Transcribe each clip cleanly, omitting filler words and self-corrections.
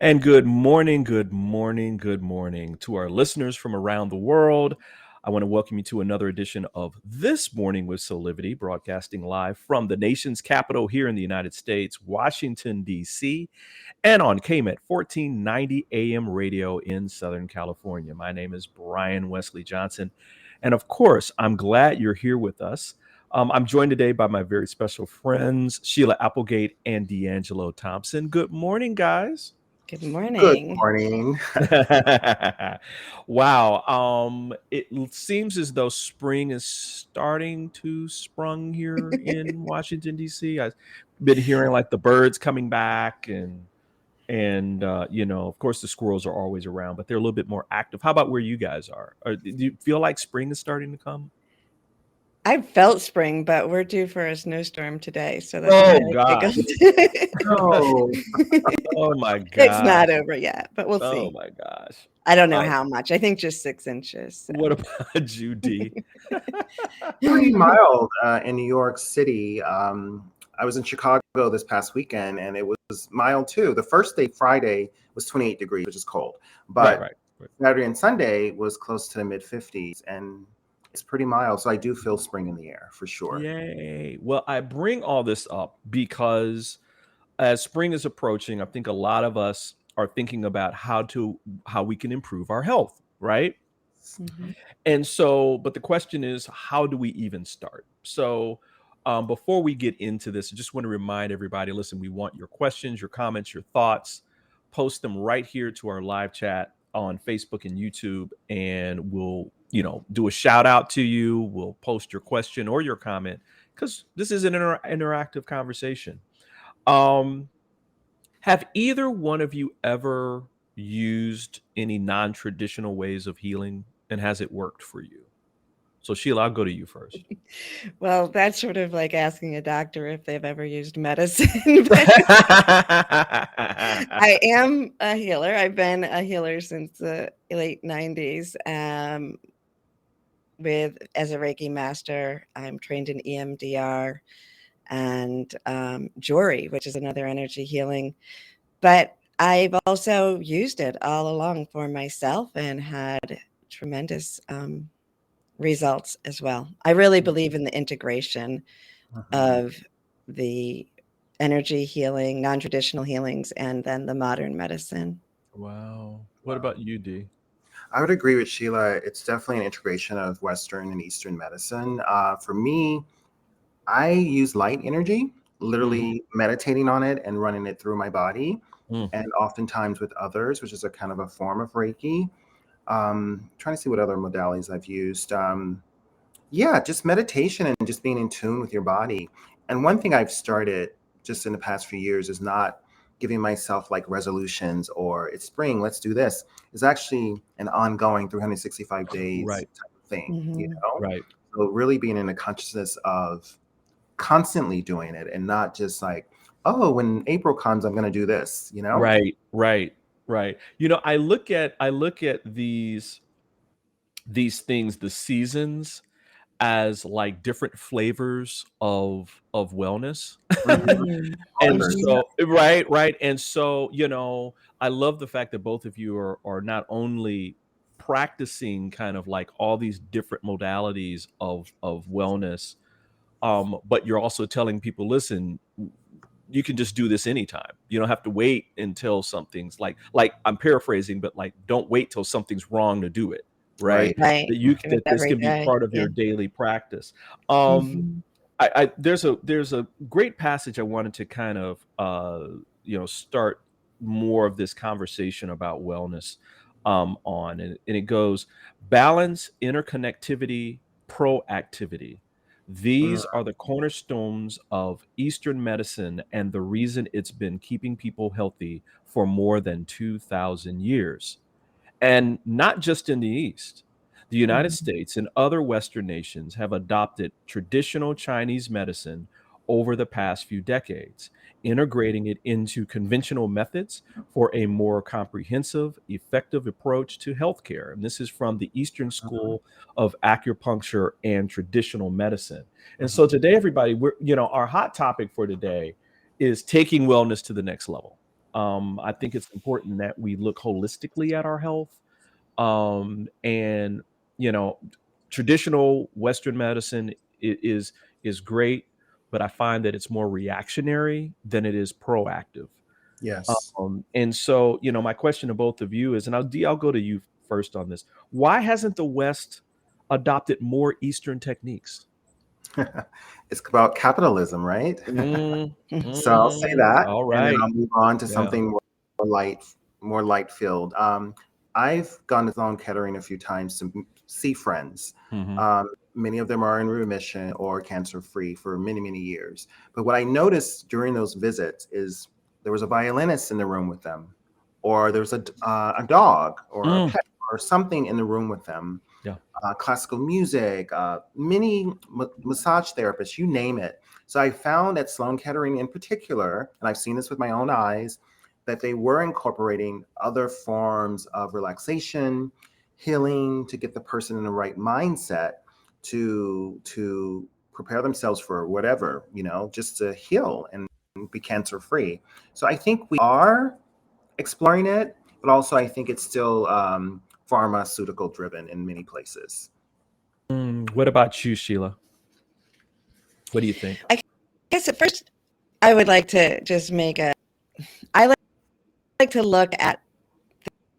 And good morning, good morning, good morning to our listeners from around the world. I want to welcome you to another edition of This Morning with Soulivity, broadcasting live from the nation's capital here in the United States, Washington, D.C., and on KMET 1490 AM radio in Southern California. My name is Brian Wesley Johnson, and of course, I'm glad you're here with us. I'm joined today by my very special friends, Sheila Applegate and D'Angelo Thompson. Good morning, guys. Good Good morning. morning. Wow. It seems as though spring is starting to sprung here in Washington, D.C. I've been hearing like the birds coming back and of course the squirrels are always around, but they're a little bit more active. How about where you guys are? Do you feel like spring is starting to come? I felt spring, but we're due for a snowstorm today, so that's Oh, kind of gosh. Oh, Oh, my It's gosh. not over yet, but we'll Oh, see. my gosh. I don't know Uh, how much. I think just 6 inches. So. What about you, D? pretty mild in New York City. I was in Chicago this past weekend, and it was mild too. The first day, Friday, was 28 degrees, which is cold. But Right. Saturday and Sunday was close to the mid 50s, and it's pretty mild. So I do feel spring in the air for sure. Yay. Well, I bring all this up because as spring is approaching, I think a lot of us are thinking about how we can improve our health, right? Mhm. And so, but the question is, how do we even start? So, before we get into this, I just want to remind everybody, listen, we want your questions, your comments, your thoughts. Post them right here to our live chat on Facebook and YouTube, and we'll, do a shout out to you. We'll post your question or your comment because this is an interactive conversation. Um, have either one of you ever used any non-traditional ways of healing, and has it worked for you? So Sheila, I'll go to you first. Well, that's sort of like asking a doctor if they've ever used medicine. But I am a healer. I've been a healer since the late 90s. As a Reiki master, I'm trained in EMDR and Jori, which is another energy healing. But I've also used it all along for myself and had tremendous results as well. I really believe in the integration of the energy healing, non-traditional healings, and then the modern medicine. Wow. What about you, D? I would agree with Sheila. It's definitely an integration of Western and Eastern medicine. For me, I use light energy, literally meditating on it and running it through my body, Mm. and oftentimes with others, which is a kind of a form of Reiki. Trying to see what other modalities I've used. Yeah, just meditation and just being in tune with your body. And one thing I've started just in the past few years is not giving myself like resolutions or it's spring, let's do this. It's actually an ongoing 365 days Right. type of thing, Mhm. Right. So really being in a consciousness of constantly doing it and not just like, oh, when April comes, I'm going to do this, Right. I look at these things, the seasons, as like different flavors of wellness. Mm. And Mhm. so right. And so, I love the fact that both of you are not only practicing kind of like all these different modalities of wellness, but you're also telling people, listen, you can just do this anytime. You don't have to wait until something's like I'm paraphrasing, but like don't wait till something's wrong to do it, right? Right. Right. Do it That this every can be day. part of Yeah. your daily practice. Um, Mhm. there's a great passage I wanted to kind of start more of this conversation about wellness on, and it goes balance, interconnectivity, proactivity. Mm, These are the cornerstones of Eastern medicine and the reason it's been keeping people healthy for more than 2,000 years. And not just in the East. The United Mhm. States and other Western nations have adopted traditional Chinese medicine over the past few decades, integrating it into conventional methods for a more comprehensive, effective approach to healthcare. And this is from the Eastern mhm, School of Acupuncture and Traditional Medicine. And mhm. so today, everybody, our hot topic for today is taking wellness to the next level. I think it's important that we look holistically at our health. And you know, traditional Western medicine is great, but I find that it's more reactionary than it is proactive. Yes. And so, my question to both of you is, and I'll go to you first on this. Why hasn't the West adopted more Eastern techniques? It's about capitalism, right? Mm, So I'll say that, all and then right. I'll move on to Yeah. something more light filled. I've gone to Sloan Kettering a few times to see friends. Hmm. Many of them are in remission or cancer free for many, many years. But what I noticed during those visits is there was a violinist in the room with them, or there was a dog or a Mm, pet or something in the room with them, yeah. classical music, many massage therapists, you name it. So I found at Sloan Kettering in particular, and I've seen this with my own eyes, that they were incorporating other forms of relaxation, healing to get the person in the right mindset to prepare themselves for whatever, just to heal and be cancer free. So I think we are exploring it, but also I think it's still pharmaceutical driven in many places. What about you, Sheila? What do you think? I guess at first I would like to just I like to look at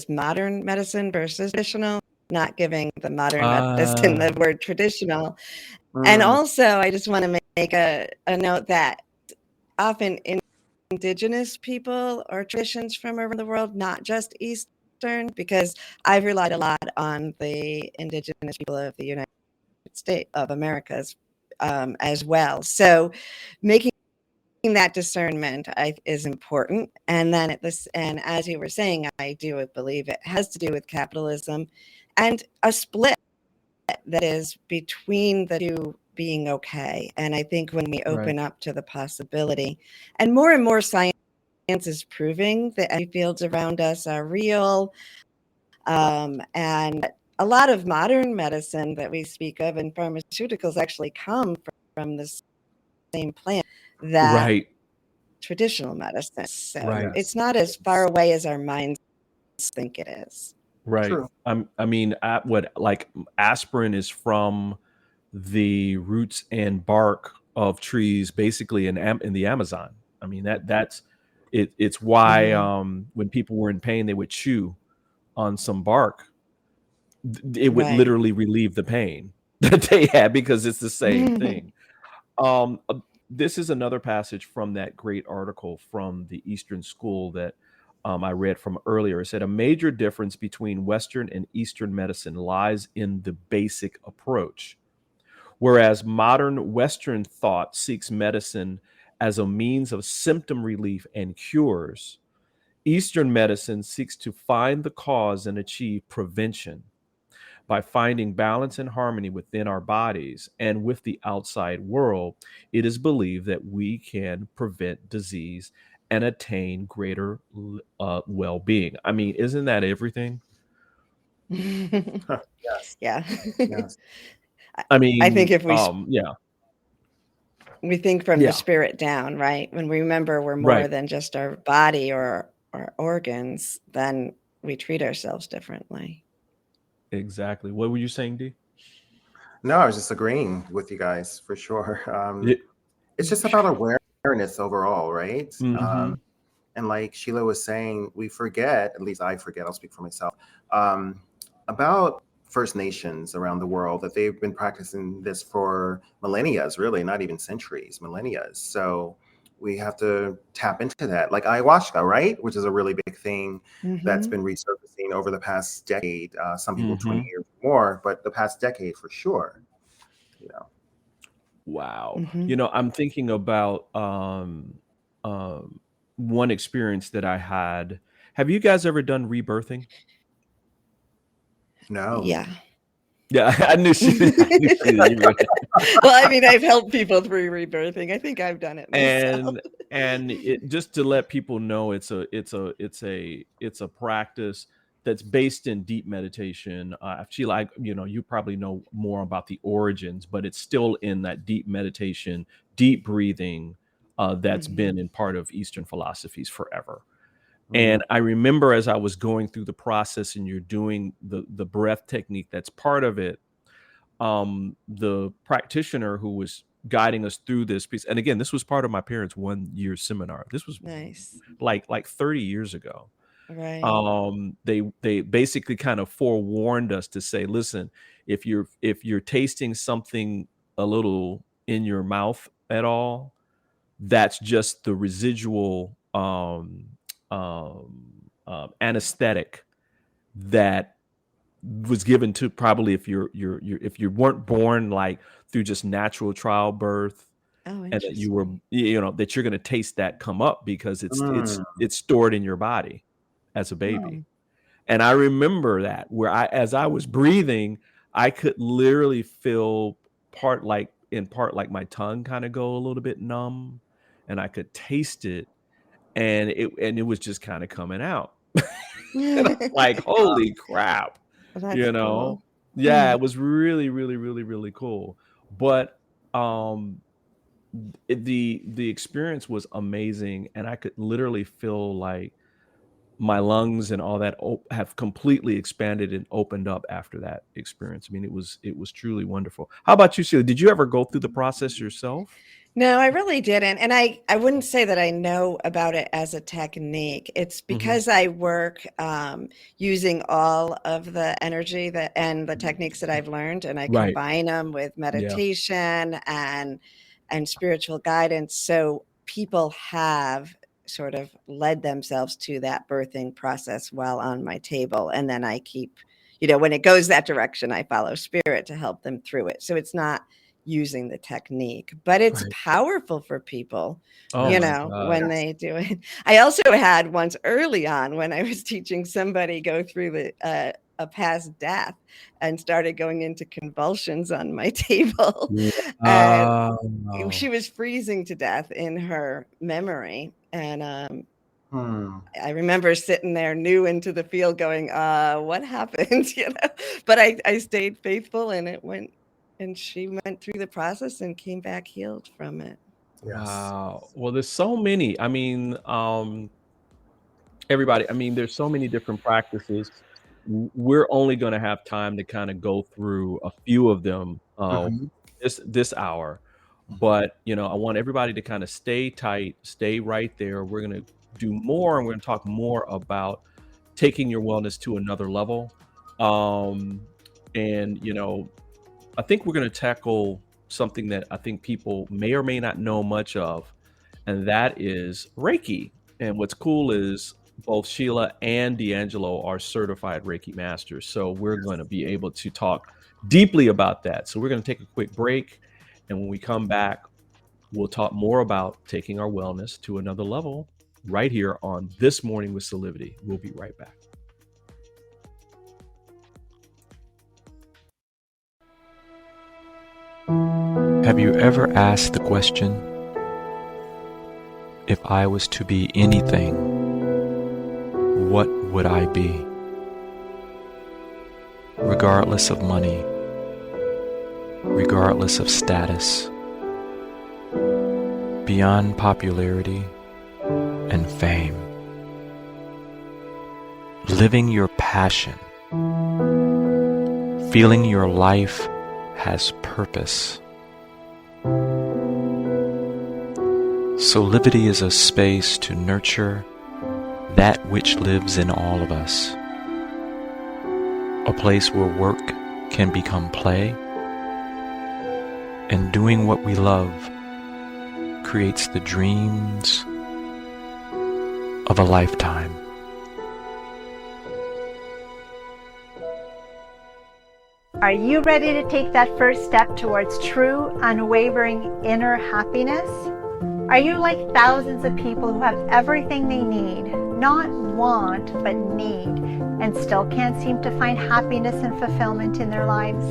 modern medicine versus traditional, not giving the modern medicine Ah, the word traditional. And Mm, also, I just want to make a note that often indigenous people or traditions from around the world, not just Eastern, because I've relied a lot on the indigenous people of the United States of Americas as well. So making that discernment is important. And then and as you were saying, I do believe it has to do with capitalism and a split that is between the two being okay. And I think when we right. open up to the possibility, and more science is proving that energy fields around us are real, and a lot of modern medicine that we speak of and pharmaceuticals actually come from the same plant that Right. traditional medicine. So Right. it's yes, not as far yes, away as our minds think it is. Right. true. I mean, what like aspirin is from the roots and bark of trees, basically in the Amazon. I mean that's it. It's why Mhm. when people were in pain, they would chew on some bark. It would Right. literally relieve the pain that they had because it's the same thing. Um, uh, this is another passage from that great article from the Eastern School that I read from earlier. It said a major difference between Western and Eastern medicine lies in the basic approach. Whereas modern Western thought seeks medicine as a means of symptom relief and cures, Eastern medicine seeks to find the cause and achieve prevention by finding balance and harmony within our bodies and with the outside world. It is believed that we can prevent disease and attain greater well-being. I mean, isn't that everything? Yes, Yeah. yes. I I I think mean, if yeah, we think from the yeah, spirit down, right? When we remember we're more right, than just our body or our organs, then we treat ourselves differently. exactly. What were you saying, D? No, I was just agreeing with you guys for sure. Yeah. It's just about awareness overall, right? Mm-hmm. And like Sheila was saying, we forget, at least I forget, I'll speak for myself, um, about First Nations around the world, that they've been practicing this for millennia, really, not even centuries, millennia. So we have to tap into that. Like ayahuasca, right? Which is a really big thing that's Mhm. been resurfacing over the past decade. Some people 20 Mm-hmm. years more, but the past decade for sure. You know. Wow. Hmm. I'm thinking about one experience that I had. Have you guys ever done rebirthing? No. Yeah. Yeah, I knew she that you were gonna. Well, I mean, I've helped people through rebirthing. I think I've done it myself. And it just to let people know it's a practice that's based in deep meditation. Sheila, you probably know more about the origins, but it's still in that deep meditation, deep breathing, that's Hmm. been in part of Eastern philosophies forever. Mm, And I remember as I was going through the process and you're doing the breath technique that's part of it, the practitioner who was guiding us through this piece, and again, this was part of my parents' 1 year seminar. This was Nice. like 30 years ago. Right. They basically kind of forewarned us to say, listen, if you're tasting something a little in your mouth at all, that's just the residual anesthetic that was given to, probably if if you weren't born like through just natural childbirth, Oh, and that you were, interesting. that you're going to taste that come up because it's it's mm, it's stored in your body as a baby. Hmm. And I remember that, where as I was breathing, I could literally feel part like my tongue kind of go a little bit numb, and I could taste it, and it was just kind of coming out. And I'm like, holy crap, That's you know? cool. Yeah, it was really, really, really, really cool. But um the experience was amazing, and I could literally feel like my lungs and all that have completely expanded and opened up after that experience. I mean, it was truly wonderful. How about you, Sheila? Did you ever go through the process yourself? No, I really didn't. And I wouldn't say that I know about it as a technique. It's Hmm. because I work using all of the energy that and the techniques that I've learned, and I Right. combine them with Yeah. meditation and spiritual guidance. So people have sort of led themselves to that birthing process while on my table. And then I keep, when it goes that direction, I follow spirit to help them through it. So it's not using the technique, but it's Right. powerful for people, Oh yes. my God. when Yes. they do it. I also had once early on when I was teaching somebody go through a past death and started going into convulsions on my table. And Wow. she was freezing to death in her memory. And Hmm. I remember sitting there new into the field going, what happened? But I stayed faithful and it went, and she went through the process and came back healed from it. Yes. Wow. Well, there's so many. I mean, everybody, I mean, there's so many different practices. We're only going to have time to kind of go through a few of them Hmm. this hour. But, I want everybody to kind of stay tight, stay right there. We're going to do more, and we're going to talk more about taking your wellness to another level. Um, and, I think we're going to tackle something that I think people may or may not know much of, and that is Reiki. And what's cool is both Sheila and D'Angelo are certified Reiki masters. So we're going to be able to talk deeply about that. So we're going to take a quick break. And when we come back, we'll talk more about taking our wellness to another level right here on This Morning with Soulivity. We'll be right back. Have you ever asked the question, if I was to be anything, what would I be? Regardless of money, regardless of status, beyond popularity and fame. Living your passion, feeling your life has purpose. Soulivity is a space to nurture that which lives in all of us. A place where work can become play, and doing what we love creates the dreams of a Are Are you ready to take that first step towards true, unwavering inner happiness? Are you like thousands of people who have everything they need, not want, but need, and still can't seem to find happiness and fulfillment in their lives?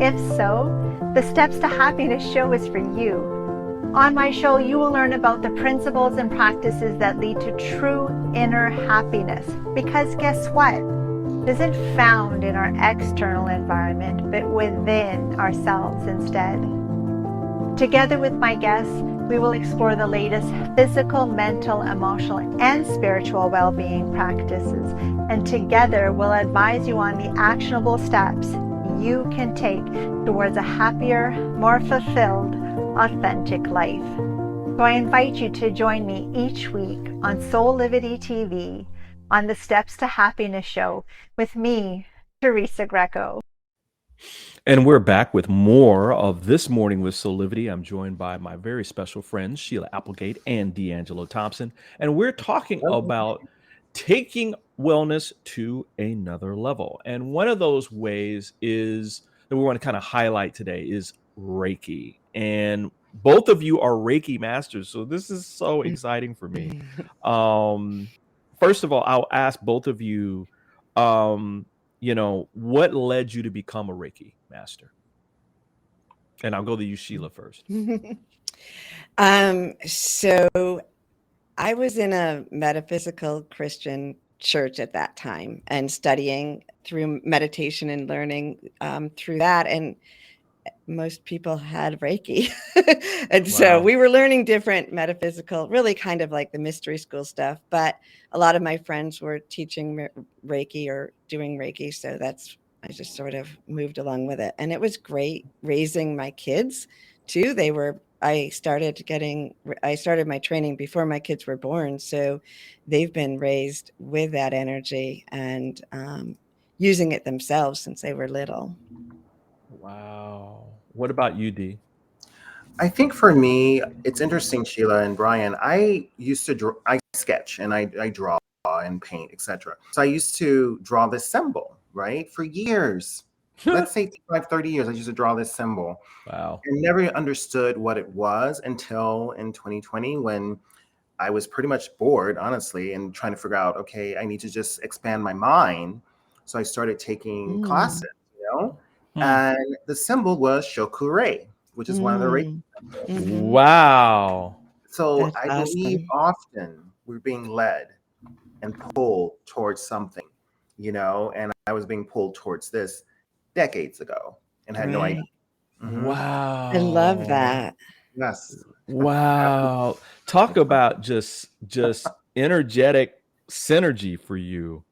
If so, the Steps to Happiness show is for you. On my show, you will learn about the principles and practices that lead to true inner happiness. Because guess what? It isn't found in our external environment, but within ourselves instead. Together with my guests, we will explore the latest physical, mental, emotional, and spiritual well-being practices. And together, we'll advise you on the actionable steps you can take towards a happier, more fulfilled, authentic life. So I invite you to join me each week on Soulivity TV on the Steps to Happiness show with me, Teresa Greco. And we're back with more of This Morning with Soulivity. I'm joined by my very special friends, Sheila Applegate and D'Angelo Thompson. And we're talking about taking wellness to another level. And one of those ways is that we want to kind of highlight today is Reiki. And both of you are Reiki masters. So this is so exciting for me. First of all, I'll ask both of you, what led you to become a Reiki master? And I'll go to you, Sheila, first. So I was in a metaphysical Christian church at that time and studying through meditation and learning through that. And most people had Reiki. And so we were learning different metaphysical, really kind of like the mystery school stuff. But a lot of my friends were teaching Reiki or doing Reiki. So I just sort of moved along with it. And it was great raising my kids too. I started my training before my kids were born. So they've been raised with that energy and using it themselves since they were little. Wow. What about you, Dee? I think for me, it's interesting, Sheila and Brian. I used to draw, I sketch and I draw and paint, etc. So I used to draw this symbol, right? For years. Let's say 30 years, I used to draw this symbol. Wow. And never understood what it was until in 2020 when I was pretty much bored, honestly, and trying to figure out, okay, I need to just expand my mind. So I started taking classes, and the symbol was Shokure, which is one of the Reiki. Wow. So That's I believe often we're being led and pulled towards something, and I was being pulled towards this decades ago and had no idea. Wow. I love that. Yes. Wow. Talk about just energetic synergy for you.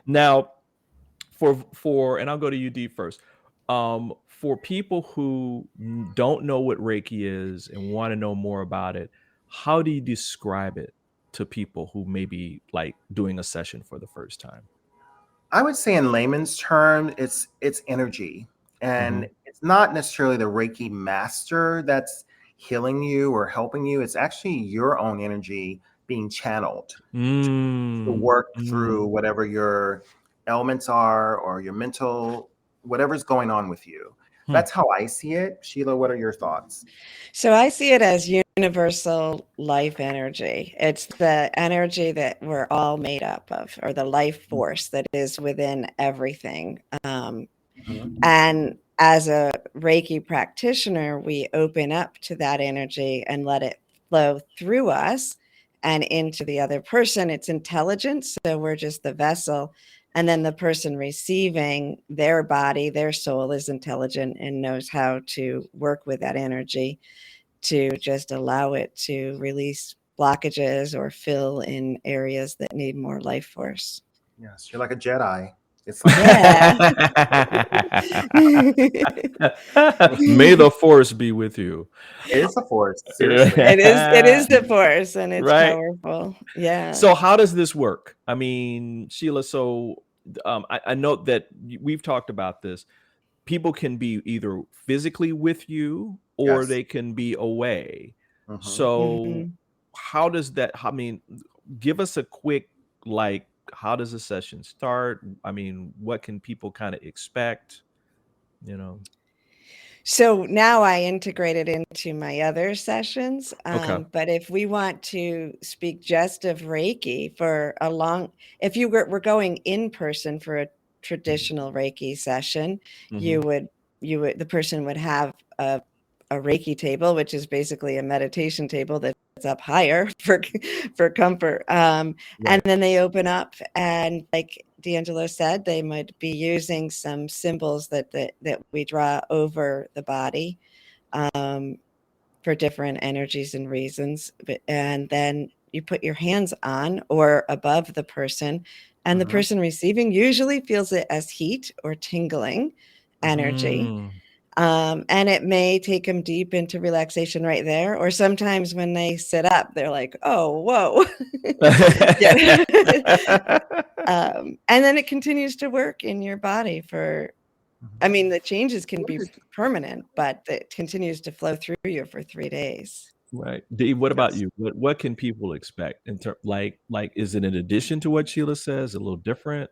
Now, and I'll go to you, Dee, first. For people who don't know what Reiki is and want to know more about it, how do you describe it to people who may be like doing a session for the first time? I would say in layman's terms, it's energy. And it's not necessarily the Reiki master that's healing you or helping you. It's actually your own energy being channeled to work through whatever your elements are or your mental, whatever's going on with you. That's how I see it. Sheila, what are your thoughts? So I see it as universal life energy. It's the energy that we're all made up of, or the life force that is within everything. And as a Reiki practitioner, we open up to that energy and let it flow through us and into the other person. It's intelligence, so we're just the vessel. And then the person receiving, their body, their soul is intelligent and knows how to work with that energy to just allow it to release blockages or fill in areas that need more life force. Yes, you're like a Jedi. It's like May the force be with you. It's a force. Seriously. It is the force, and it's powerful. Yeah. So how does this work? I mean, Sheila, so I know that we've talked about this. People can be either physically with you or they can be away. So how does that, I mean, give us a quick, like, how does a session start? I mean, what can people kind of expect? you know? So now I integrate it into my other sessions. Okay. But if we want to speak just of Reiki for if you were going in person for a traditional Reiki session, Mhm. the person would have a Reiki table, which is basically a meditation table that's up higher for comfort. And Right. then they open up, and like D'Angelo said, they might be using some symbols that we draw over the body for different energies and reasons. And then you put your hands on or above the person, and the person receiving usually feels it as heat or tingling energy. Mm. And it may take them deep into relaxation right there. Or sometimes when they sit up, they're like, oh, whoa. Yeah. And then it continues to work in your body the changes can be permanent, but it continues to flow through you for 3 days. Right. Dave, what about Yes. you? What can people expect in like is it in addition to what Sheila says, a little different?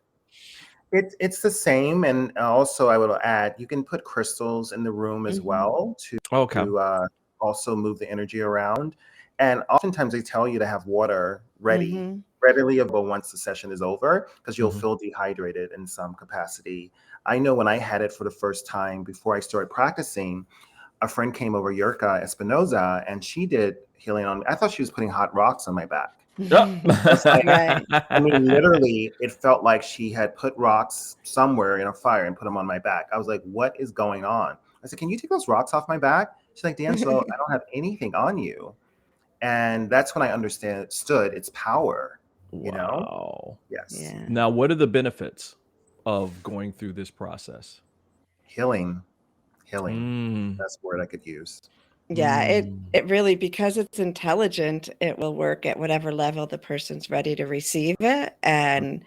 It's the same, and also I will add, you can put crystals in the room as well Okay. to also move the energy around. And oftentimes they tell you to have water readily available once the session is over, because you'll feel dehydrated in some capacity. I know when I had it for the first time before I started practicing, a friend came over, Yurka Espinoza, and she did healing on me. I thought she was putting hot rocks on my back. Right. I mean, literally, it felt like she had put rocks somewhere in a fire and put them on my back. I was like, what is going on? I said, can you take those rocks off my back? She's like, D'Angelo, I don't have anything on you. And that's when I understood its power, you know? Wow. Yes. Yeah. Now, what are the benefits of going through this process? Healing. Mm. That's the word I could use. Yeah, it really, because it's intelligent, it will work at whatever level the person's ready to receive it. And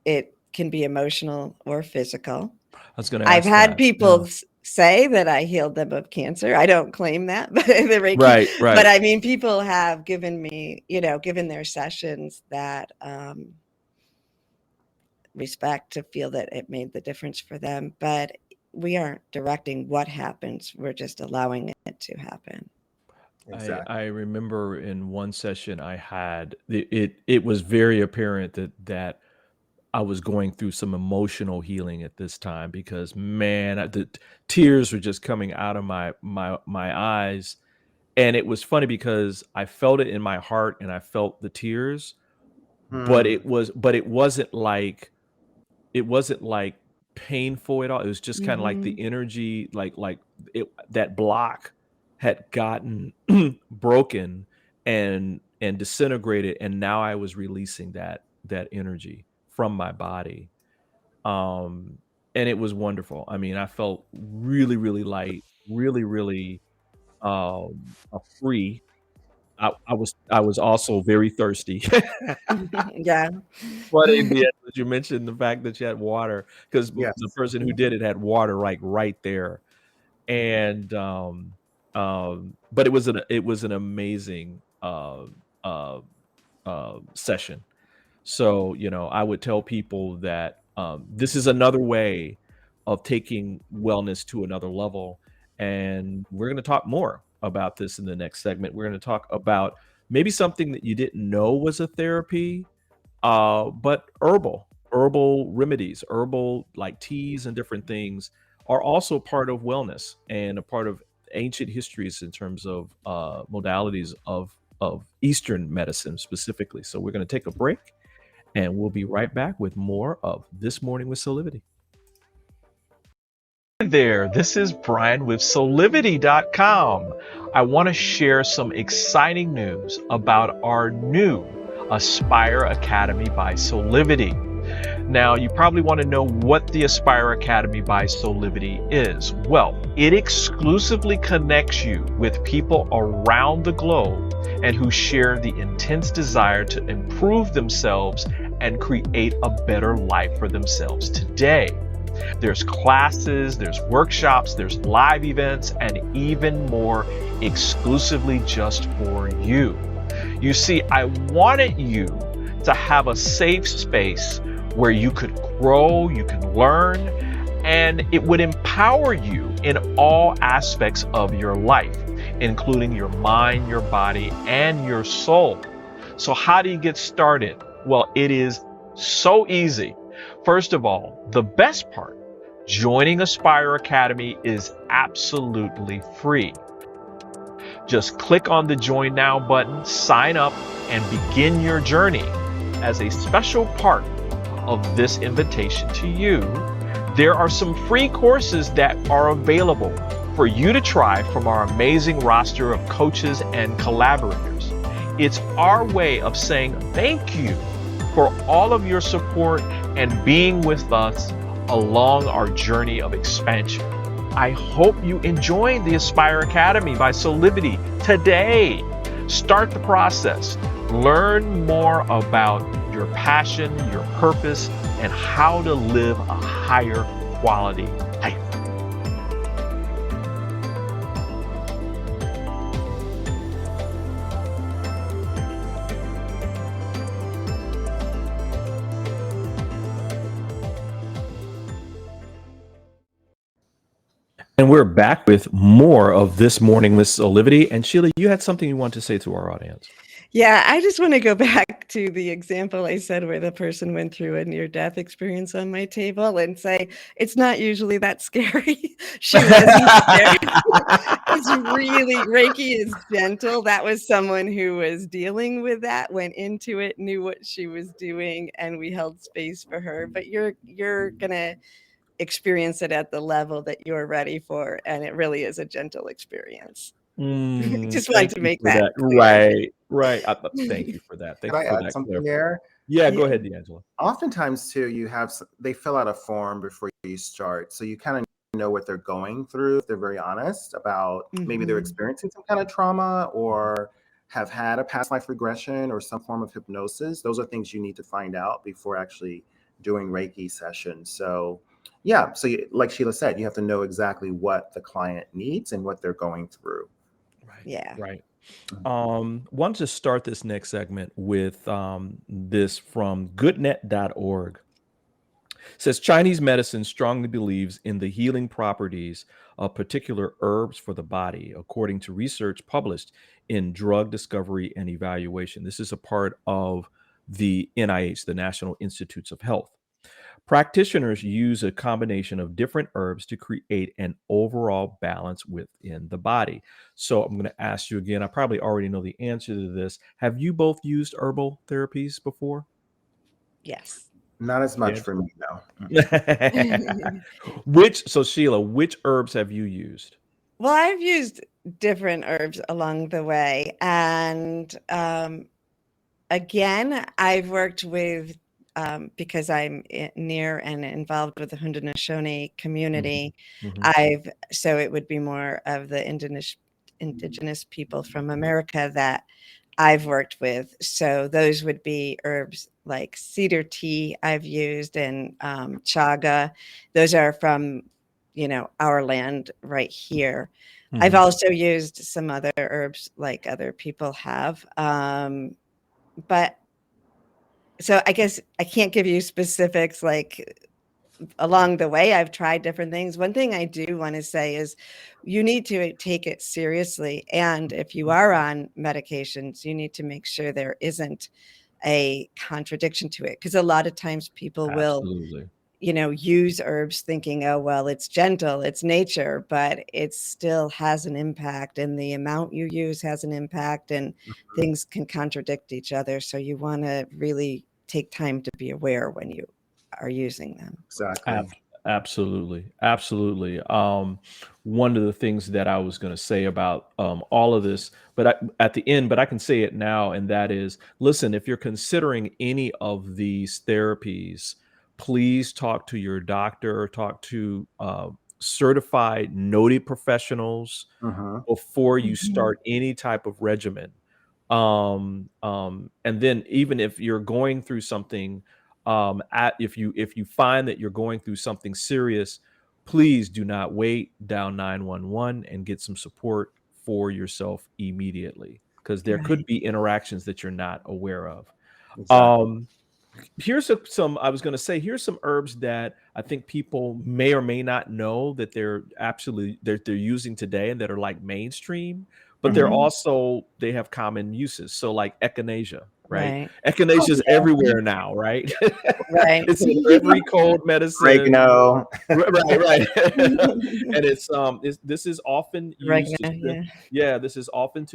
it can be emotional or physical. I was going to I've ask had that. people say that I healed them of cancer. I don't claim that, but the Reiki, Right. but I mean, people have given me, given their sessions that respect to feel that it made the difference for them. But we aren't directing what happens. We're just allowing it to happen. Exactly. I remember in one session I had, it was very apparent that I was going through some emotional healing at this time, because man, the tears were just coming out of my eyes. And it was funny because I felt it in my heart and I felt the tears, but it wasn't like painful at all. It was just kind of like the energy, that block had gotten broken and disintegrated, and now I was releasing that energy from my body. And it was wonderful. I mean, I felt really, really light, really, really free. I was also very thirsty. Yeah. Funny that you mentioned the fact that you had water, because Yes. the person who did it had water right there. And but it was an amazing session. So, I would tell people that this is another way of taking wellness to another level. And we're going to talk more about this in the next segment. We're going to talk about maybe something that you didn't know was a therapy, but herbal remedies, herbal like teas and different things are also part of wellness and a part of ancient histories in terms of modalities of Eastern medicine specifically. So we're going to take a break, and we'll be right back with more of This Morning with Soulivity. Hi there, this is Brian with Soulivity.com. I want to share some exciting news about our new Aspire Academy by Soulivity. Now, you probably want to know what the Aspire Academy by Soulivity is. Well, it exclusively connects you with people around the globe and who share the intense desire to improve themselves and create a better life for themselves today. There's classes, there's workshops, there's live events, and even more exclusively just for you. You see, I wanted you to have a safe space where you could grow, you can learn, and it would empower you in all aspects of your life, including your mind, your body, and your soul. So how do you get started? Well, it is so easy. First of all, the best part, joining Aspire Academy is absolutely free. Just click on the Join Now button, sign up, and begin your journey. As a special part of this invitation to you, there are some free courses that are available for you to try from our amazing roster of coaches and collaborators. It's our way of saying thank you for all of your support and being with us along our journey of expansion. I hope you enjoyed the Aspire Academy by Soulivity today. Start the process. Learn more about your passion, your purpose, and how to live a higher quality life. And we're back with more of this morning with Soulivity. And Sheila, you had something you want to say to our audience. Yeah, I just want to go back to the example I said where the person went through a near-death experience on my table and say, it's not usually that scary. She wasn't scared. It's really, Reiki is gentle. That was someone who was dealing with that, went into it, knew what she was doing, and we held space for her. But you're going to experience it at the level that you're ready for, and it really is a gentle experience. Just wanted to make that clear. Right. Thank you for that. Thank Could you I for add that. something there? Yeah, go ahead, D'Angelo. Oftentimes too, they fill out a form before you start, so you kind of know what they're going through. If they're very honest about maybe they're experiencing some kind of trauma or have had a past life regression or some form of hypnosis. Those are things you need to find out before actually doing Reiki sessions. So yeah, so like Sheila said, you have to know exactly what the client needs and what they're going through. Right. Yeah. Right. Want to start this next segment with this from goodnet.org. It says Chinese medicine strongly believes in the healing properties of particular herbs for the body, according to research published in Drug Discovery and Evaluation. This is a part of the NIH, the National Institutes of Health. Practitioners use a combination of different herbs to create an overall balance within the body. So I'm going to ask you again. I probably already know the answer to this. Have you both used herbal therapies before? Yes. Not as much for me, no. So Sheila, which herbs have you used? Well, I've used different herbs along the way. And again, I've worked with, because I'm near and involved with the Haudenosaunee community, so it would be more of the indigenous people from America that I've worked with. So those would be herbs like cedar tea I've used, and chaga. Those are from, our land right here. I've also used some other herbs like other people have. But so I guess I can't give you specifics like along the way. I've tried different things. One thing I do want to say is you need to take it seriously. And if you are on medications, you need to make sure there isn't a contradiction to it. Because a lot of times people will, use herbs thinking, oh, well, it's gentle, it's nature, but it still has an impact, and the amount you use has an impact, and things can contradict each other. So you want to really take time to be aware when you are using them. Exactly. Absolutely. One of the things that I was going to say about all of this, but at the end, but I can say it now, and that is, listen, if you're considering any of these therapies, please talk to your doctor, talk to certified, noted professionals before you start any type of regimen. And then even if you're going through something, if you find that you're going through something serious, please do not wait, dial 911 and get some support for yourself immediately, because there could be interactions that you're not aware of. Here's some, I was going to say, here's some herbs that I think people may or may not know that they're using today and that are like mainstream, but they're Mhm. Mhm. also, they have common uses. So like echinacea, right? Right. Echinacea Oh, is everywhere now, right? Right. It's in every cold medicine. oregano. Right, right. And this is often used to Oregano, yeah. this is often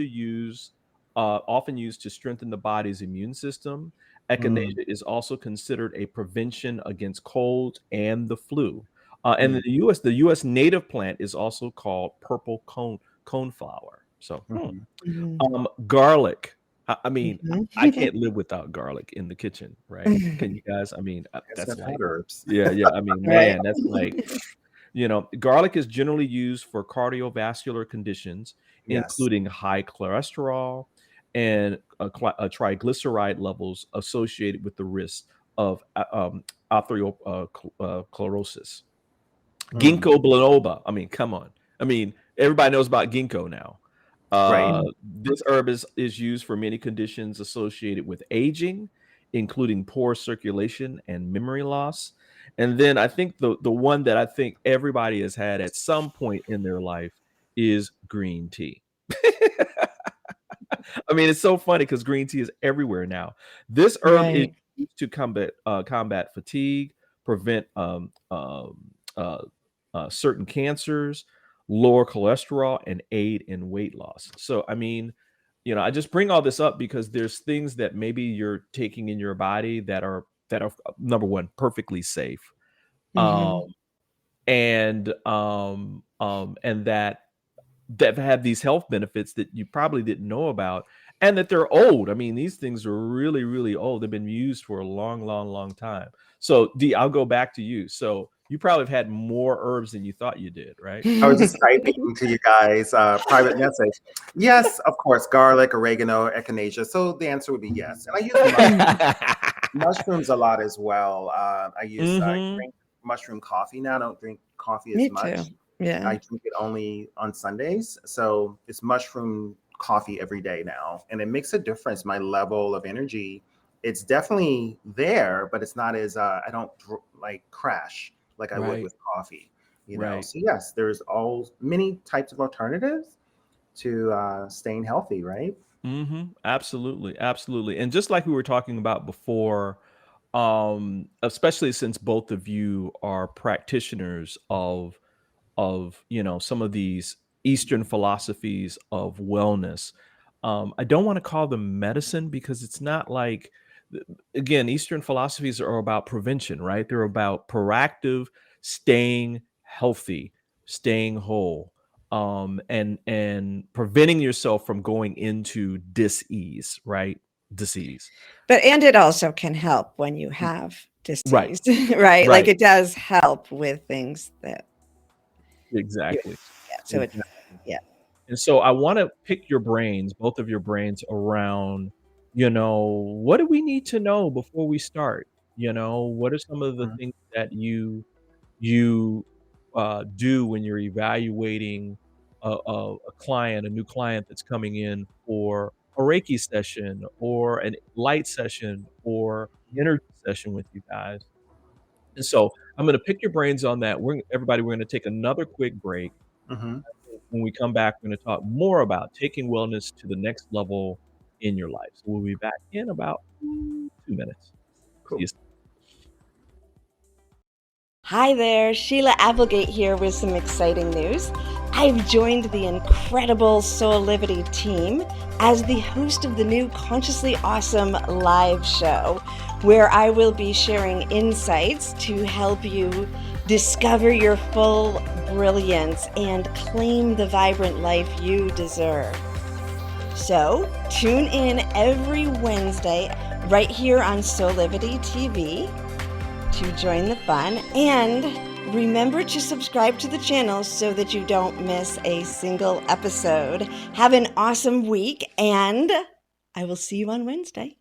used to strengthen the body's immune system. Mm, Echinacea is also considered a prevention against colds and the flu. And in mm, the U.S. native plant is also called purple coneflower. So, mhm. Mhm. garlic. I mean, I Mhm. can't live without garlic in the kitchen, right? Can you guys? I mean, Yes, that's I've like, had herbs. yeah, yeah. I mean, Right. man, that's like, garlic is generally used for cardiovascular conditions, Yes. including high cholesterol and triglyceride levels associated with the risk of atherosclerosis. Mm, Ginkgo biloba. I mean, come on. I mean, everybody knows about ginkgo now. right. This herb is used for many conditions associated with aging, including poor circulation and memory loss. And then I think the one that I think everybody has had at some point in their life is green tea. I mean, it's so funny because green tea is everywhere now. This herb is Right. used to combat fatigue, prevent uh, certain cancers, lower cholesterol, and aid in weight loss. So, I mean, I just bring all this up because there's things that maybe you're taking in your body that are number one, perfectly safe, um, Mhm. and that have these health benefits that you probably didn't know about, and that they're old. I mean, these things are really, really old. They've been used for a long, long, long time. So, D, I'll go back to you. So, you probably have had more herbs than you thought you did, right? I was just typing to you guys, private message. Yes, of course, garlic, oregano, echinacea. So the answer would be yes. And I use mushrooms a lot as well. I Mhm. drink mushroom coffee now. I don't drink coffee as Me too. much. Yeah. I drink it only on Sundays. So it's mushroom coffee every day now. And it makes a difference. My level of energy, it's definitely there, but it's not as, I don't like crash like I would Right, with coffee, right. So yes, there's all many types of alternatives to staying healthy, right? Absolutely, absolutely. And just like we were talking about before, especially since both of you are practitioners of some of these Eastern philosophies of wellness. I don't want to call them medicine because it's not like, again, Eastern philosophies are about prevention, right? They're about proactive, staying healthy, staying whole, and preventing yourself from going into dis-ease, right? Disease. And it also can help when you have Right, disease, right? Like, right. it does help with things that you Exactly. get. So it, Exactly. yeah. And so I want to pick your brains, both of your brains, around, what do we need to know before we start? What are some of the Mhm. things that you do when you're evaluating a new client that's coming in for a Reiki session or a light session or energy session with you guys? And so I'm going to pick your brains on that. We're going to take another quick break. Mhm. When we come back, we're going to talk more about taking wellness to the next level in your life. So we'll be back in about 2 minutes. See you Cool. soon. Hi there, Sheila Applegate here with some exciting news. I've joined the incredible Soulivity team as the host of the new Consciously Awesome live show, where I will be sharing insights to help you discover your full brilliance and claim the vibrant life you deserve. So tune in every Wednesday right here on Soulivity TV to join the fun, and remember to subscribe to the channel so that you don't miss a single episode. Have an awesome week, and I will see you on Wednesday.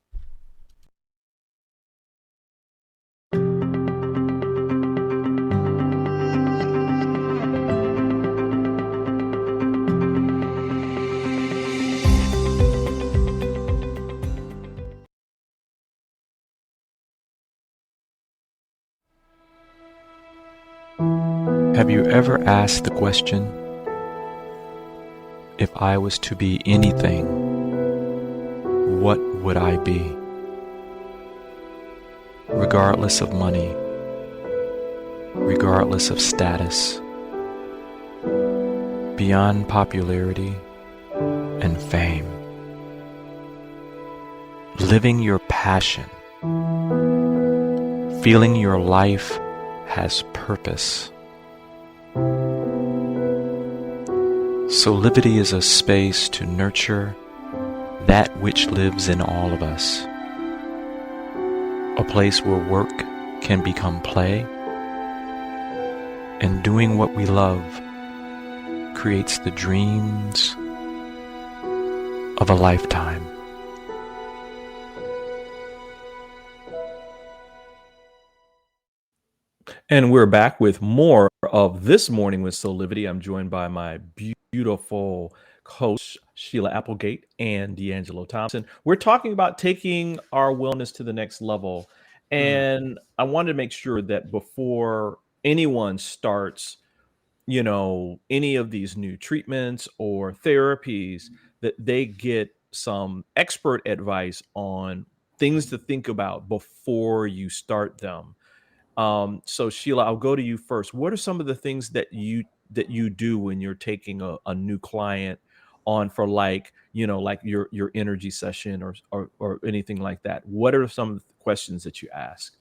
Have you ever asked the question, if I was to be anything, what would I be? Regardless of money, regardless of status, beyond popularity and fame. Living your passion, feeling your life has purpose. Soulivity is a space to nurture that which lives in all of us. A place where work can become play, and doing what we love creates the dreams of a lifetime. And we're back with more of This Morning with Soulivity. I'm joined by my beautiful hosts, Sheila Applegate and D'Angelo Thompson. We're talking about taking our wellness to the next level. And I wanted to make sure that before anyone starts, any of these new treatments or therapies, that they get some expert advice on things to think about before you start them. So Sheila, I'll go to you first. What are some of the things that you do when you're taking a new client on for like your energy session or anything like that? What are some of the questions that you ask?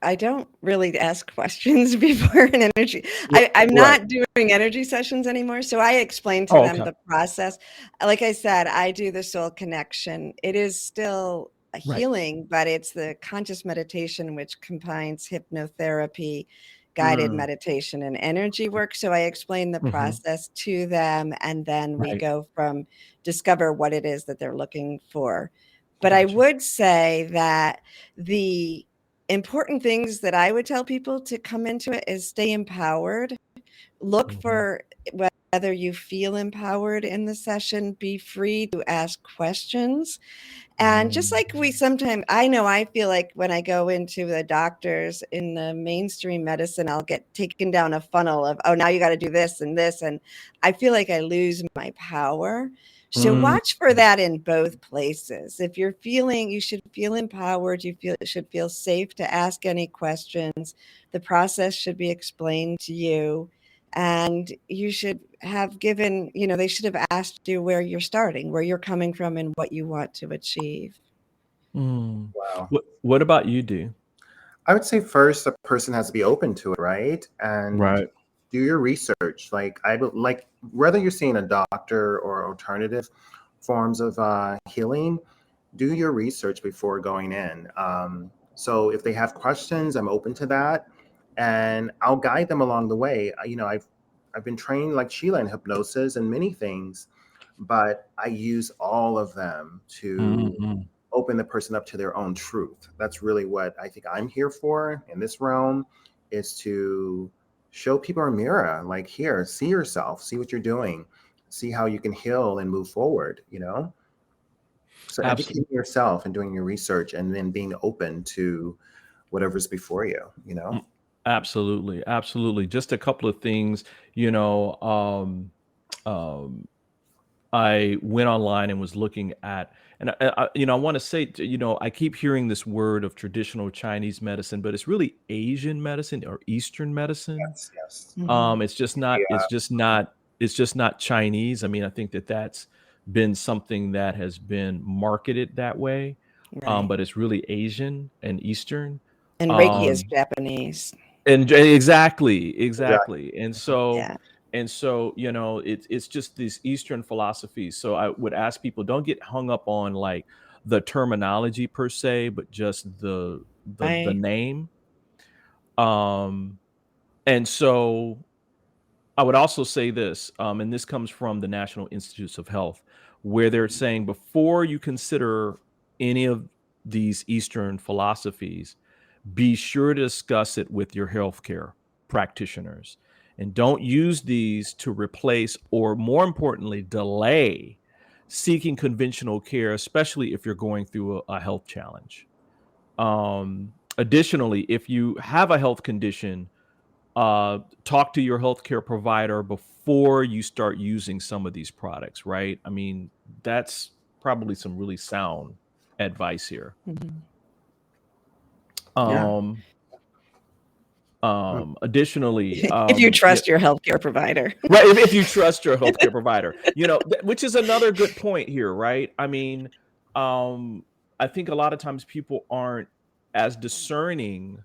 I don't really ask questions before an energy. I'm Right. not doing energy sessions anymore. So I explain to Oh, them okay. the process. Like I said, I do the soul connection. It is still a Right. healing, but it's the conscious meditation, which combines hypnotherapy, guided meditation, and energy work. So I explain the Mhm. process to them, and then we Right. go from discover what it is that they're looking for. But I Gotcha. would say that the important things that I would tell people to come into it is stay empowered. Look Mhm. for whether you feel empowered in the session. Be free to ask questions. And just like I know I feel like when I go into the doctors in the mainstream medicine, I'll get taken down a funnel of, oh, now you got to do this and this. And I feel like I lose my power. So Mm. watch for that in both places. If you're feeling, you should feel empowered. Should feel safe to ask any questions. The process should be explained to you. And you should have given, they should have asked you where you're starting, where you're coming from, and what you want to achieve. Mm. Wow. What about you, Do? I would say first, a person has to be open to it, right? And Right. do your research. Like whether you're seeing a doctor or alternative forms of healing, do your research before going in. So if they have questions, I'm open to that, and I'll guide them along the way. I've been trained like Sheila in hypnosis and many things, but I use all of them to Mhm. open the person up to their own truth. That's really what I think I'm here for in this realm, is to show people a mirror. Like, here, see yourself, see what you're doing, see how you can heal and move forward, So Absolutely. educating yourself and doing your research and then being open to whatever's before you. Absolutely. Absolutely. Just a couple of things, you know, I went online and was looking at, and I want to say, I keep hearing this word of traditional Chinese medicine, but it's really Asian medicine or Eastern medicine. Yes, yes. Mhm. It's just not, it's just not Chinese. I mean, I think that that's been something that has been marketed that way. Right. But it's really Asian and Eastern. And Reiki is Um, Japanese. exactly, Exactly. exactly. And Yeah. so, it's just these Eastern philosophies. So I would ask people, don't get hung up on like the terminology per se, but just the Right. name. Um, and so I would also say this, and this comes from the National Institutes of Health, where they're saying before you consider any of these Eastern philosophies, be sure to discuss it with your healthcare practitioners, and don't use these to replace or, more importantly, delay seeking conventional care, especially if you're going through a health challenge. Additionally, if you have a health condition, talk to your healthcare provider before you start using some of these products, right? I mean, that's probably some really sound advice here. Mhm. Yeah. Um, additionally, If you trust your healthcare provider. right, if you trust your healthcare provider, which is another good point here, right? I mean, I think a lot of times people aren't as discerning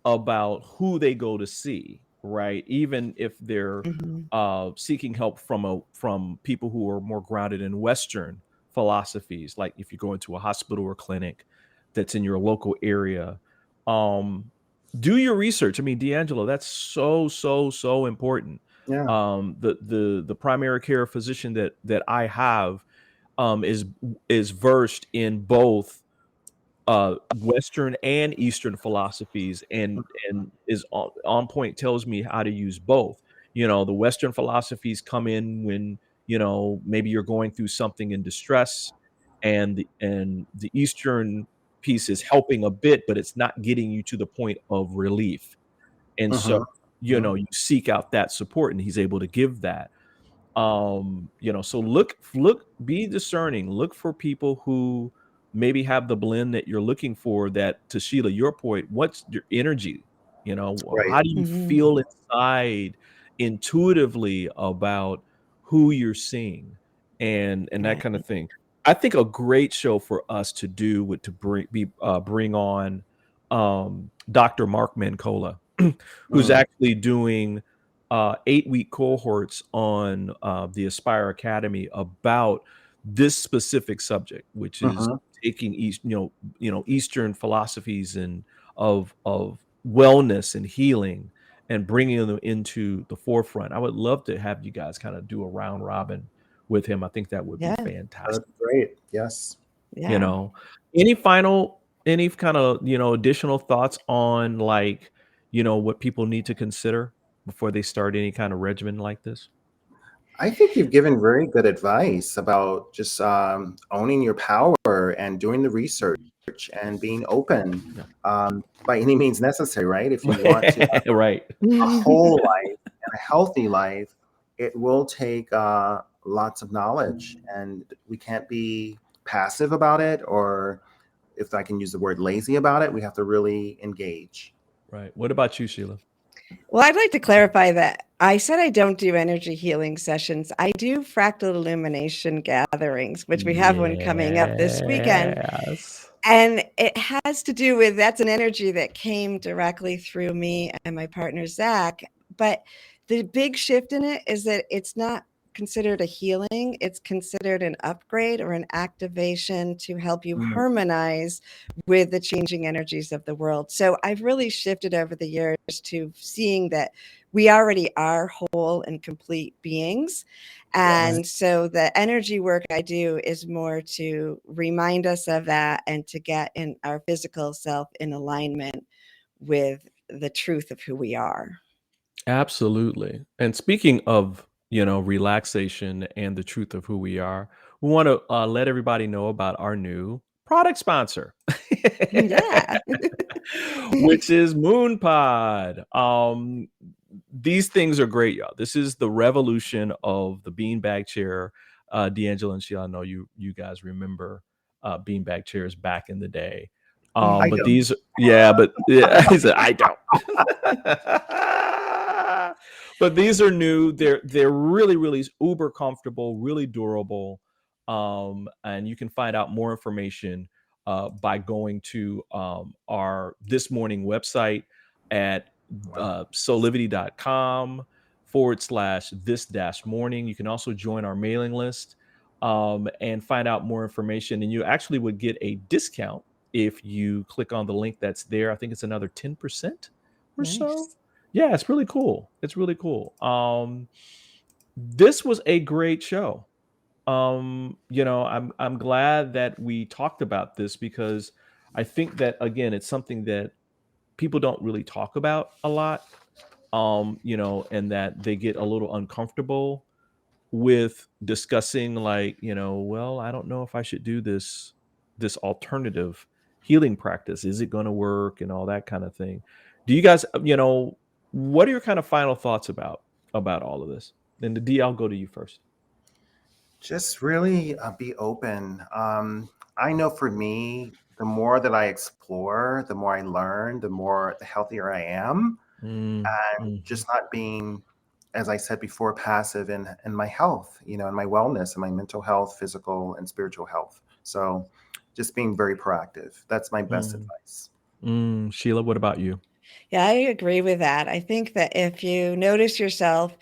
about who they go to see, right? Even if they're Mhm. seeking help from people who are more grounded in Western philosophies, like if you go into a hospital or clinic that's in your local area, um, do your research. I mean, D'Angelo, that's so important. Yeah. The primary care physician that I have is versed in both Western and Eastern philosophies, and is on point, tells me how to use both. The Western philosophies come in when maybe you're going through something in distress, and the Eastern piece is helping a bit, but it's not getting you to the point of relief. And so Mhm. Mhm. you seek out that support, and he's able to give that. So look, be discerning, look for people who maybe have the blend that you're looking for. That, to Sheila, your point, what's your energy? Right. How do you Mhm. feel inside intuitively about who you're seeing, and that kind of Right. thing. I think a great show for us to do would to bring on Dr. Mark Mancola, who's Mm. actually doing 8-week cohorts on the Aspire Academy about this specific subject, which is Mhm. taking Eastern philosophies and of wellness and healing, and bringing them into the forefront. I would love to have you guys kind of do a round robin with him. I think that would be Yeah. fantastic. That'd be great. Yes. You Yeah. know, any kind of additional thoughts on, like, what people need to consider before they start any kind of regimen like this? I think you've given very good advice about just owning your power and doing the research and being open Yeah. by any means necessary, right? If you want to have Right. a whole life and a healthy life, it will take lots of knowledge, and we can't be passive about it, or if I can use the word lazy about it, we have to really engage. Right. What about you, Sheila? Well, I'd like to clarify that I said I don't do energy healing sessions. I do fractal illumination gatherings, which we have one coming up this weekend. Yes. And it has to do with, that's an energy that came directly through me and my partner, Zach. But the big shift in it is that it's not considered a healing, it's considered an upgrade or an activation to help you Mm. harmonize with the changing energies of the world. So I've really shifted over the years to seeing that we already are whole and complete beings. Yes. And so the energy work I do is more to remind us of that and to get in our physical self in alignment with the truth of who we are. Absolutely. And speaking of, relaxation and the truth of who we are, we want to let everybody know about our new product sponsor, Yeah. which is MoonPod. These things are great, y'all. This is the revolution of the beanbag chair. D'Angelo and Sheila, I know you guys remember beanbag chairs back in the day. I But don't. these, yeah, but yeah, he said, I don't. But these are new. They're really uber comfortable, really durable. And you can find out more information by going to our This Morning website at Wow. soulivity.com/this-morning. You can also join our mailing list and find out more information. And you actually would get a discount if you click on the link that's there. I think it's another 10% or so. Nice. Yeah, it's really cool. It's really cool. This was a great show. I'm glad that we talked about this, because I think that, again, it's something that people don't really talk about a lot. And that they get a little uncomfortable with discussing, like, well, I don't know if I should do this alternative. healing practice? Is it going to work and all that kind of thing? Do you guys, what are your kind of final thoughts about all of this? And the D, I'll go to you first. Just really be open. I know for me, the more that I explore, the more I learn, the healthier I am. And just not being, as I said before, passive in my health, in my wellness, and my mental health, physical and spiritual health. So just being very proactive. That's my best advice. Sheila, what about you? Yeah, I agree with that. I think that if you notice yourself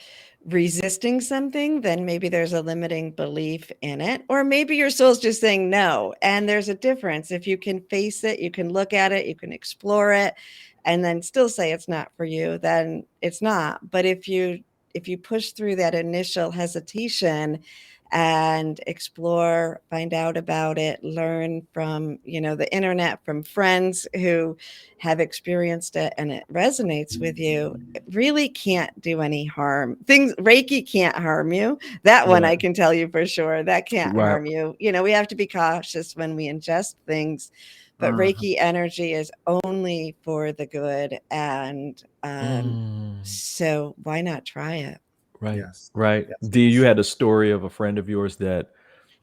resisting something, then maybe there's a limiting belief in it, or maybe your soul's just saying no. And there's a difference. If you can face it, you can look at it, you can explore it, and then still say it's not for you, then it's not. But if you push through that initial hesitation and explore, find out about it, learn from, the internet, from friends who have experienced it and it resonates with you, it really can't do any harm. Reiki can't harm you. That one I can tell you for sure. That can't harm you. We have to be cautious when we ingest things, but Reiki energy is only for the good. And so why not try it? Right. Yes. Right. Yes. D, you had a story of a friend of yours that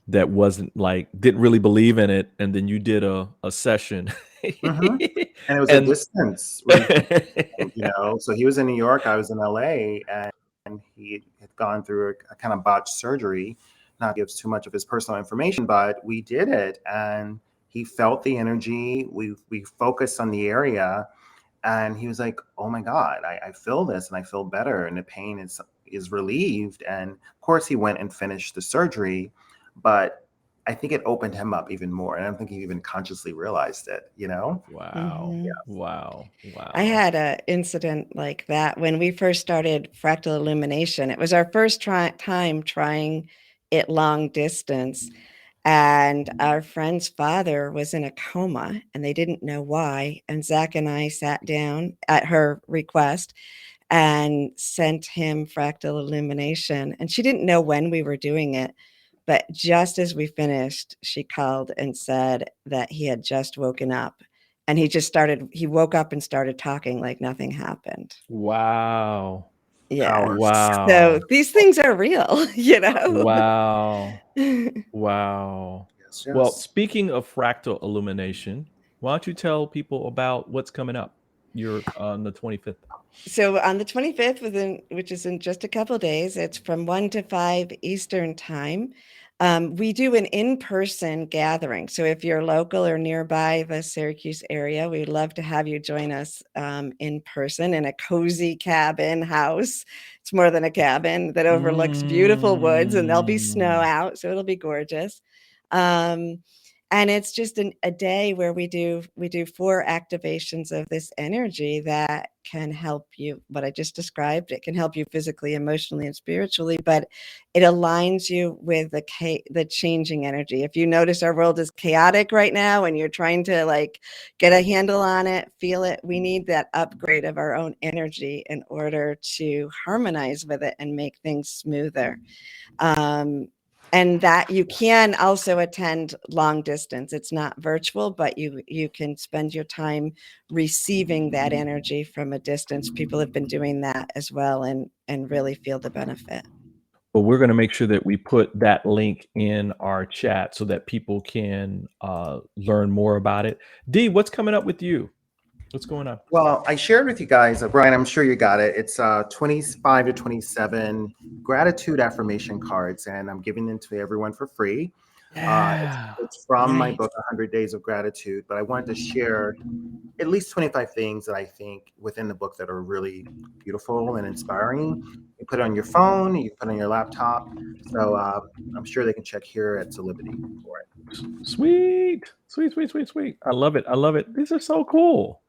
wasn't didn't really believe in it, and then you did a session. And it was a distance, so he was in New York, I was in LA, and he had gone through a kind of botched surgery. Not gives too much of his personal information, but we did it, and he felt the energy. We focused on the area, and he was like, "Oh my God, I feel this, and I feel better, and the pain is relieved." And of course, he went and finished the surgery, but I think it opened him up even more. And I don't think he even consciously realized it, Wow. Mhm. Yeah. Wow. I had an incident like that when we first started fractal illumination. It was our first time trying it long distance. And our friend's father was in a coma and they didn't know why. And Zach and I sat down at her request and sent him fractal illumination. And she didn't know when we were doing it. But just as we finished, she called and said that he had just woken up. And he woke up and started talking like nothing happened. Wow. Yeah. Power. Wow. So these things are real, Wow. Wow. Yes, Well, yes. speaking of fractal illumination, why don't you tell people about what's coming up? You're on the 25th. So on the 25th, which is in just a couple of days, it's from 1 to 5 Eastern time. We do an in-person gathering. So if you're local or nearby the Syracuse area, we'd love to have you join us in person in a cozy cabin house. It's more than a cabin that overlooks beautiful woods, and there'll be snow out, so it'll be gorgeous. And it's just a day where we do 4 activations of this energy that can help you. What I just described, it can help you physically, emotionally, and spiritually, but it aligns you with the changing energy. If you notice our world is chaotic right now and you're trying to get a handle on it, feel it, we need that upgrade of our own energy in order to harmonize with it and make things smoother. And that you can also attend long distance. It's not virtual, but you can spend your time receiving that energy from a distance. People have been doing that as well and really feel the benefit. But we're going to make sure that we put that link in our chat so that people can learn more about it. D, what's coming up with you? What's going on? Well, I shared with you guys, Brian, I'm sure you got it. It's 25 to 27 gratitude affirmation cards, and I'm giving them to everyone for free. It's from my book, 100 Days of Gratitude, but I wanted to share at least 25 things that I think within the book that are really beautiful and inspiring. You put it on your phone, you put it on your laptop. So I'm sure they can check here at Soulivity for it. Sweet. I love it. I love it. These are so cool.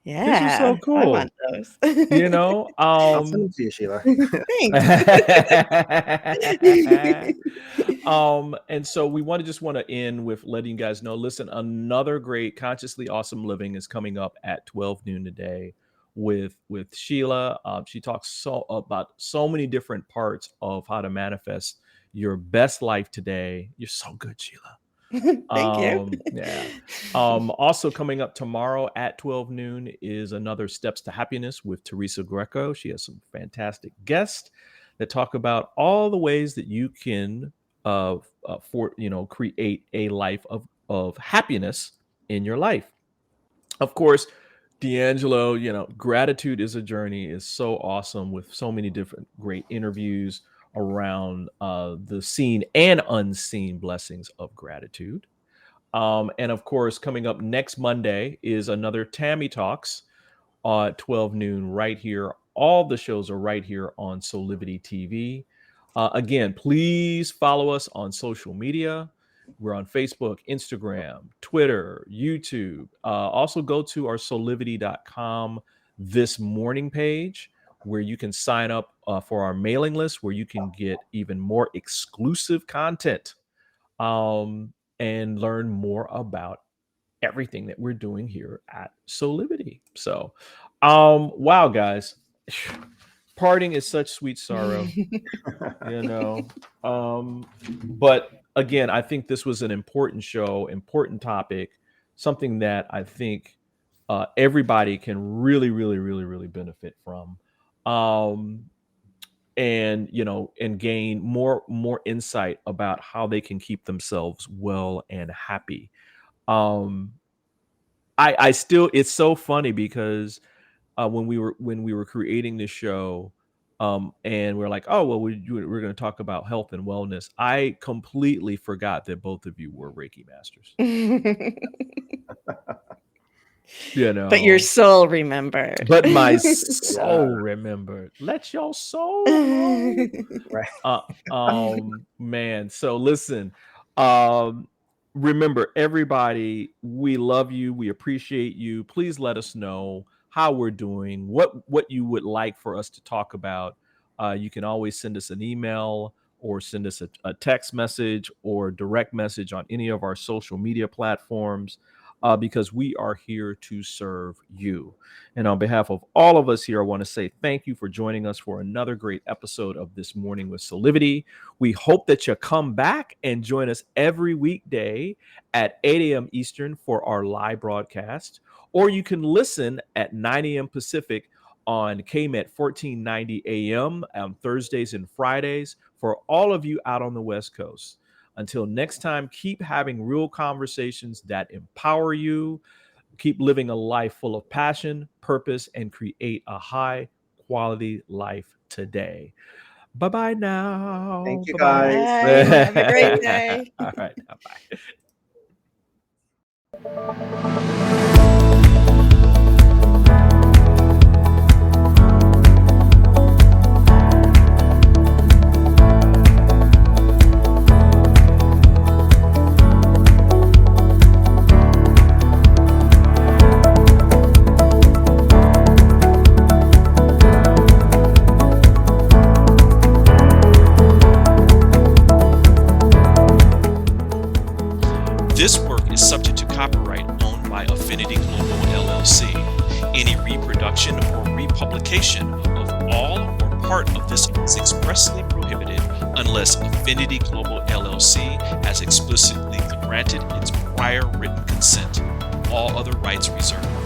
Yeah, these are so cool. I want those. I'll send them to you, Sheila. Thanks. And so we want to end with letting you guys know, listen, another great Consciously Awesome Living is coming up at 12 noon today with Sheila. She talks about so many different parts of how to manifest your best life today. You're so good, Sheila. Thank you. Yeah. Also coming up tomorrow at 12 noon is another Steps to Happiness with Teresa Greco. She has some fantastic guests that talk about all the ways that you can create a life of happiness in your life. Of course, D'Angelo, gratitude is a journey is so awesome with so many different great interviews around the seen and unseen blessings of gratitude. And of course, coming up next Monday is another Tammy Talks at 12 noon right here. All the shows are right here on Soulivity TV. Again, please follow us on social media. We're on Facebook, Instagram, Twitter, YouTube. Also go to our soulivity.com this morning page where you can sign up for our mailing list, where you can get even more exclusive content and learn more about everything that we're doing here at Soulivity. So, wow, guys, parting is such sweet sorrow, but again, I think this was an important show, important topic, something that I think everybody can really, really, really, really benefit from. And gain more insight about how they can keep themselves well and happy. I still, it's so funny because when we were creating this show, and we're like, oh well, we're going to talk about health and wellness. I completely forgot that both of you were Reiki masters. But your soul remembered. But my soul remembered. Let your soul know. Right. Man. So listen, remember, everybody, we love you. We appreciate you. Please let us know how we're doing, what you would like for us to talk about. You can always send us an email or send us a text message or direct message on any of our social media platforms. Because we are here to serve you. And on behalf of all of us here, I want to say thank you for joining us for another great episode of This Morning with Soulivity. We hope that you come back and join us every weekday at 8 a.m. Eastern for our live broadcast, or you can listen at 9 a.m. Pacific on KMET 1490 AM on Thursdays and Fridays for all of you out on the West Coast. Until next time, keep having real conversations that empower you. Keep living a life full of passion, purpose, and create a high quality life today. Bye-bye now. Thank you, Bye-bye. guys. Bye. Have a great day. All right. Bye-bye. This work is subject to copyright owned by Affinity Global LLC. Any reproduction or republication of all or part of this is expressly prohibited unless Affinity Global LLC has explicitly granted its prior written consent. All other rights reserved.